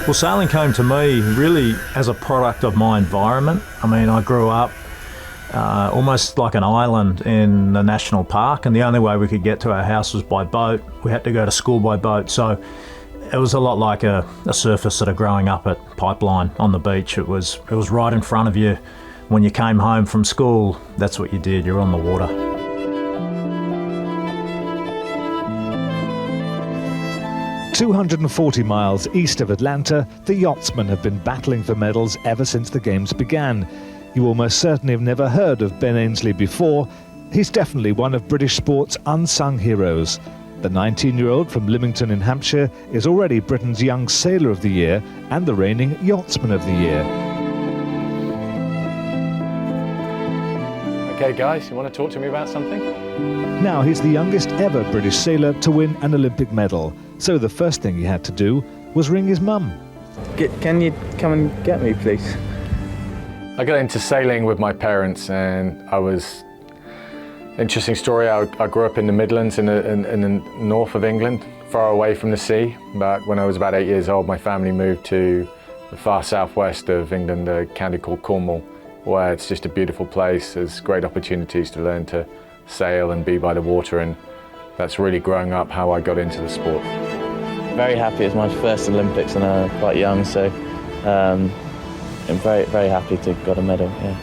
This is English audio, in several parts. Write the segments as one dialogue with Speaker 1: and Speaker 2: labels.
Speaker 1: Well, sailing came to me really as a product of my environment. I mean, I grew up almost like an island in a national park, and the only way we could get to our house was by boat. We had to go to school by boat, so it was a lot like a surfer sort of growing up at Pipeline on the beach. It was right in front of you. When you came home from school, that's what you did, you're on the water.
Speaker 2: "240 miles east of Atlanta, the yachtsmen have been battling for medals ever since the Games began. You almost certainly have never heard of Ben Ainslie before. He's definitely one of British sport's unsung heroes. The 19-year-old from Lymington in Hampshire is already Britain's Young Sailor of the Year and the reigning Yachtsman of the Year.
Speaker 3: Okay guys, you want to talk to me about something?
Speaker 2: Now he's the youngest ever British sailor to win an Olympic medal. So the first thing he had to do was ring his mum.
Speaker 4: Can you come and get me, please?
Speaker 3: I got into sailing with my parents, and interesting story, I grew up in the Midlands in the north of England, far away from the sea. But when I was about 8 years old, my family moved to the far southwest of England, a county called Cornwall, where it's just a beautiful place. There's great opportunities to learn to sail and be by the water, and that's really growing up how I got into the sport.
Speaker 4: Very happy. It's my first Olympics and I'm quite young, so I'm very, very happy to have got a medal. Yeah.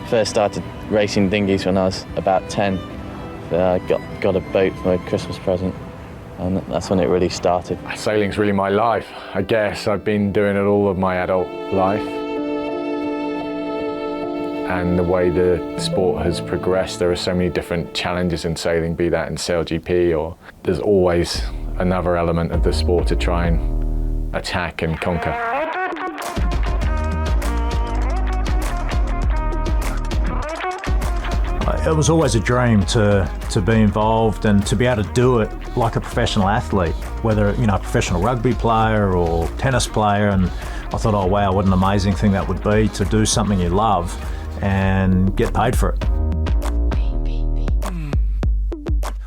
Speaker 4: First started racing dinghies when I was about 10. I got a boat for a Christmas present, and that's when it really started.
Speaker 3: Sailing's really my life, I guess. I've been doing it all of my adult life. And the way the sport has progressed, there are so many different challenges in sailing, be that in SailGP, or there's always another element of the sport to try and attack and conquer.
Speaker 1: It was always a dream to be involved and to be able to do it like a professional athlete, whether a professional rugby player or tennis player. And I thought, oh wow, what an amazing thing that would be to do something you love and get paid for it.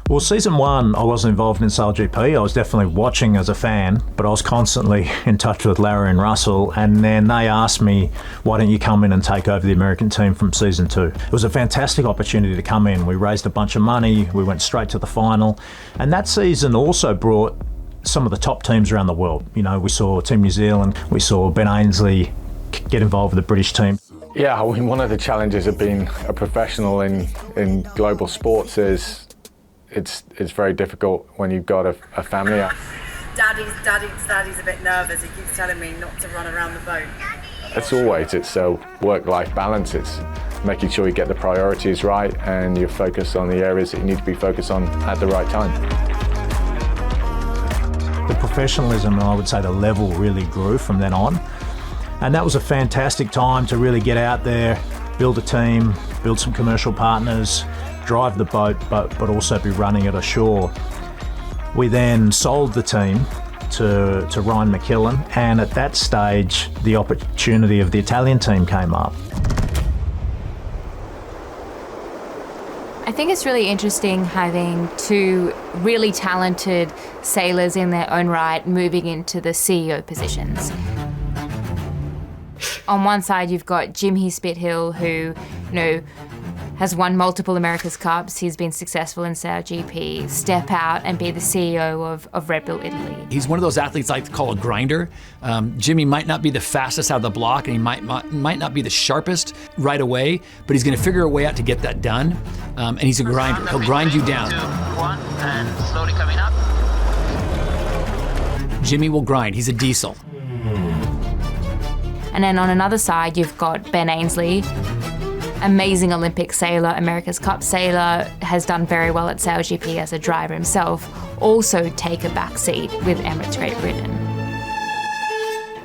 Speaker 1: Well, season 1, I wasn't involved in SailGP. I was definitely watching as a fan, but I was constantly in touch with Larry and Russell, and then they asked me, why don't you come in and take over the American team from season 2? It was a fantastic opportunity to come in. We raised a bunch of money, we went straight to the final, and that season also brought some of the top teams around the world. We saw Team New Zealand, we saw Ben Ainslie get involved with the British team.
Speaker 3: Yeah, I mean, one of the challenges of being a professional in global sports is it's very difficult when you've got a family.
Speaker 5: Daddy's a bit nervous. He keeps telling me not to run around the boat.
Speaker 3: It's a work-life balance. It's making sure you get the priorities right and you focus on the areas that you need to be focused on at the right time.
Speaker 1: The professionalism, and I would say the level, really grew from then on. And that was a fantastic time to really get out there, build a team, build some commercial partners, drive the boat, but also be running it ashore. We then sold the team to Ryan McKillen, and at that stage, the opportunity of the Italian team came up.
Speaker 6: I think it's really interesting having two really talented sailors in their own right moving into the CEO positions. On one side, you've got Jimmy Spithill, who, has won multiple America's Cups. He's been successful in SailGP, step out and be the CEO of Red Bull Italy.
Speaker 7: He's one of those athletes I like to call a grinder. Jimmy might not be the fastest out of the block, and he might not be the sharpest right away, but he's going to figure a way out to get that done. And he's a grinder. He'll grind you down.
Speaker 8: 2, 1, and slowly coming up.
Speaker 7: Jimmy will grind. He's a diesel.
Speaker 6: And then on another side, you've got Ben Ainslie, amazing Olympic sailor, America's Cup sailor, has done very well at SailGP as a driver himself, also take a back seat with Emirates Great Britain.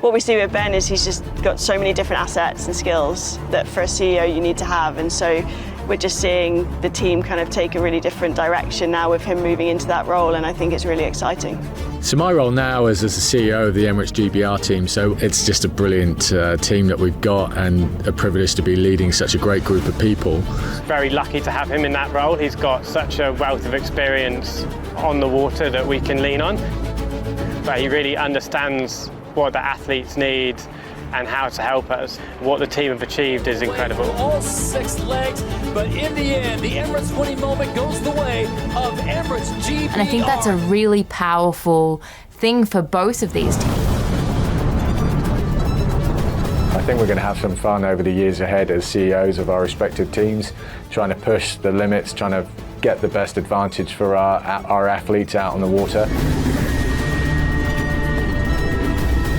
Speaker 9: What we see with Ben is he's just got so many different assets and skills that for a CEO you need to have, and so we're just seeing the team kind of take a really different direction now with him moving into that role, and I think it's really exciting.
Speaker 3: So my role now is as the CEO of the Emirates GBR team, so it's just a brilliant team that we've got and a privilege to be leading such a great group of people.
Speaker 10: Very lucky to have him in that role. He's got such a wealth of experience on the water that we can lean on, but he really understands what the athletes need and how to help us. What the team have achieved is incredible.
Speaker 7: All 6 legs, but in the end, the Emirates winning moment goes the way of Emirates GPR.
Speaker 6: And I think that's a really powerful thing for both of these teams.
Speaker 3: I think we're going to have some fun over the years ahead as CEOs of our respective teams, trying to push the limits, trying to get the best advantage for our athletes out on the water.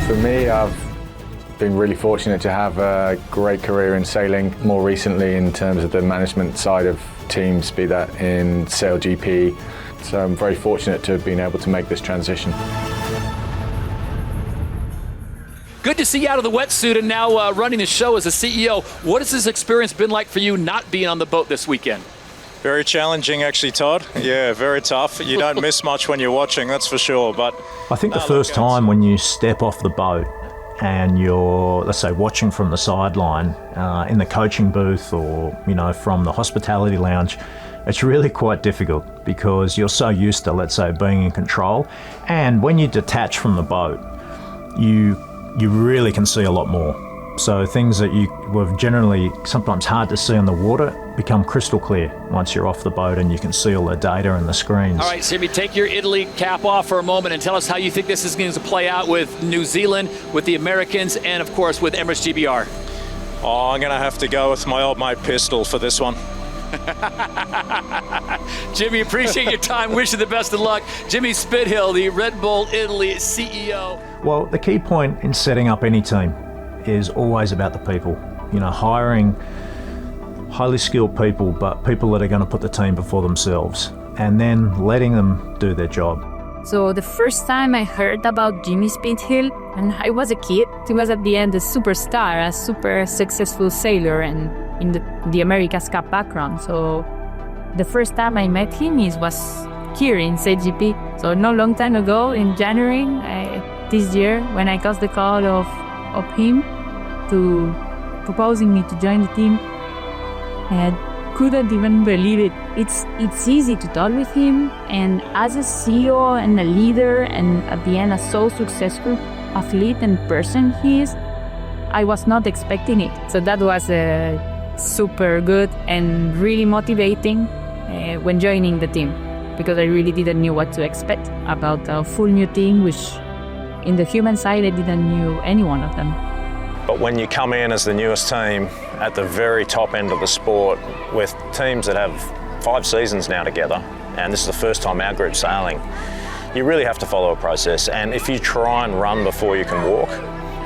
Speaker 3: For me, I've been really fortunate to have a great career in sailing, more recently in terms of the management side of teams, be that in SailGP. So I'm very fortunate to have been able to make this transition.
Speaker 7: Good to see you out of the wetsuit and now running the show as a CEO. What has this experience been like for you not being on the boat this weekend?
Speaker 11: Very challenging, actually, Todd. Yeah, very tough. You don't miss much when you're watching, that's for sure. But
Speaker 1: I think the first time when you step off the boat and you're, let's say, watching from the sideline in the coaching booth or, you know, from the hospitality lounge, it's really quite difficult because you're so used to, let's say, being in control. And when you detach from the boat, you really can see a lot more. So things that you were generally sometimes hard to see on the water become crystal clear once you're off the boat and you can see all the data and the screens.
Speaker 7: All right, Jimmy, take your Italy cap off for a moment and tell us how you think this is going to play out with New Zealand, with the Americans, and of course with Emirates GBR.
Speaker 11: Oh, I'm going to have to go with my old mate Pistol for this one.
Speaker 7: Jimmy, appreciate your time. Wish you the best of luck. Jimmy Spithill, the Red Bull Italy CEO.
Speaker 1: Well, the key point in setting up any team is always about the people. You know, hiring highly skilled people, but people that are going to put the team before themselves, and then letting them do their job.
Speaker 12: So the first time I heard about Jimmy Spithill, and I was a kid, he was at the end a superstar, a super successful sailor, and in the America's Cup background. So the first time I met him was here in SailGP. So not long time ago, in January this year, when I got the call of him to proposing me to join the team, I couldn't even believe it. It's easy to talk with him, and as a CEO and a leader, and at the end a so successful athlete and person he is, I was not expecting it. So that was super good and really motivating when joining the team, because I really didn't know what to expect about a full new team, which in the human side I didn't know any one of them.
Speaker 11: But when you come in as the newest team at the very top end of the sport with teams that have 5 seasons now together, and this is the first time our group's sailing, you really have to follow a process. And if you try and run before you can walk,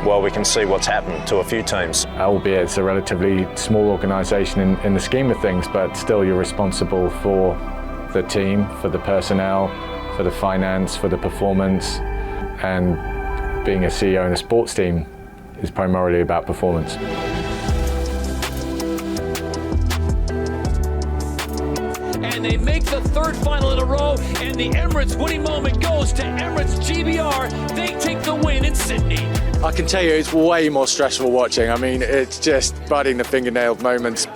Speaker 11: well, we can see what's happened to a few teams.
Speaker 3: Albeit it's a relatively small organisation in the scheme of things, but still you're responsible for the team, for the personnel, for the finance, for the performance. And being a CEO in a sports team is primarily about performance.
Speaker 7: And they make the 3rd final in a row, and the Emirates winning moment goes to Emirates GBR. They take the win in Sydney.
Speaker 3: I can tell you it's way more stressful watching. I mean, it's just biting the fingernail moments.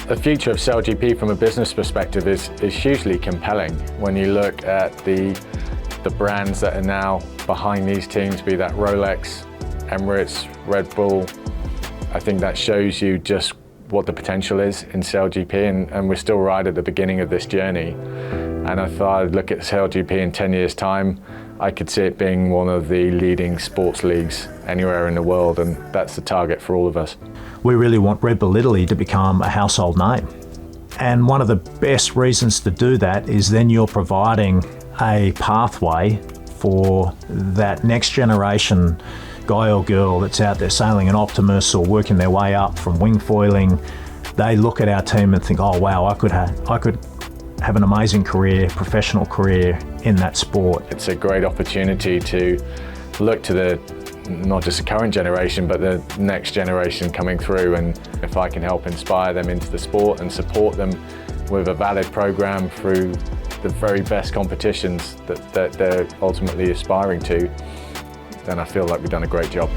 Speaker 3: The future of SailGP from a business perspective is hugely compelling when you look at the brands that are now behind these teams, be that Rolex, Emirates, Red Bull. I think that shows you just what the potential is in SailGP, and we're still right at the beginning of this journey. And if I look at SailGP in 10 years' time, I could see it being one of the leading sports leagues anywhere in the world, and that's the target for all of us.
Speaker 1: We really want Red Bull Italy to become a household name. And one of the best reasons to do that is then you're providing a pathway for that next generation guy or girl that's out there sailing an Optimus or working their way up from wing foiling. They look at our team and think, oh wow, I could have an amazing career, professional career in that sport.
Speaker 3: It's a great opportunity to look to not just the current generation, but the next generation coming through, and if I can help inspire them into the sport and support them with a valid program through the very best competitions that they're ultimately aspiring to, then I feel like we've done a great job.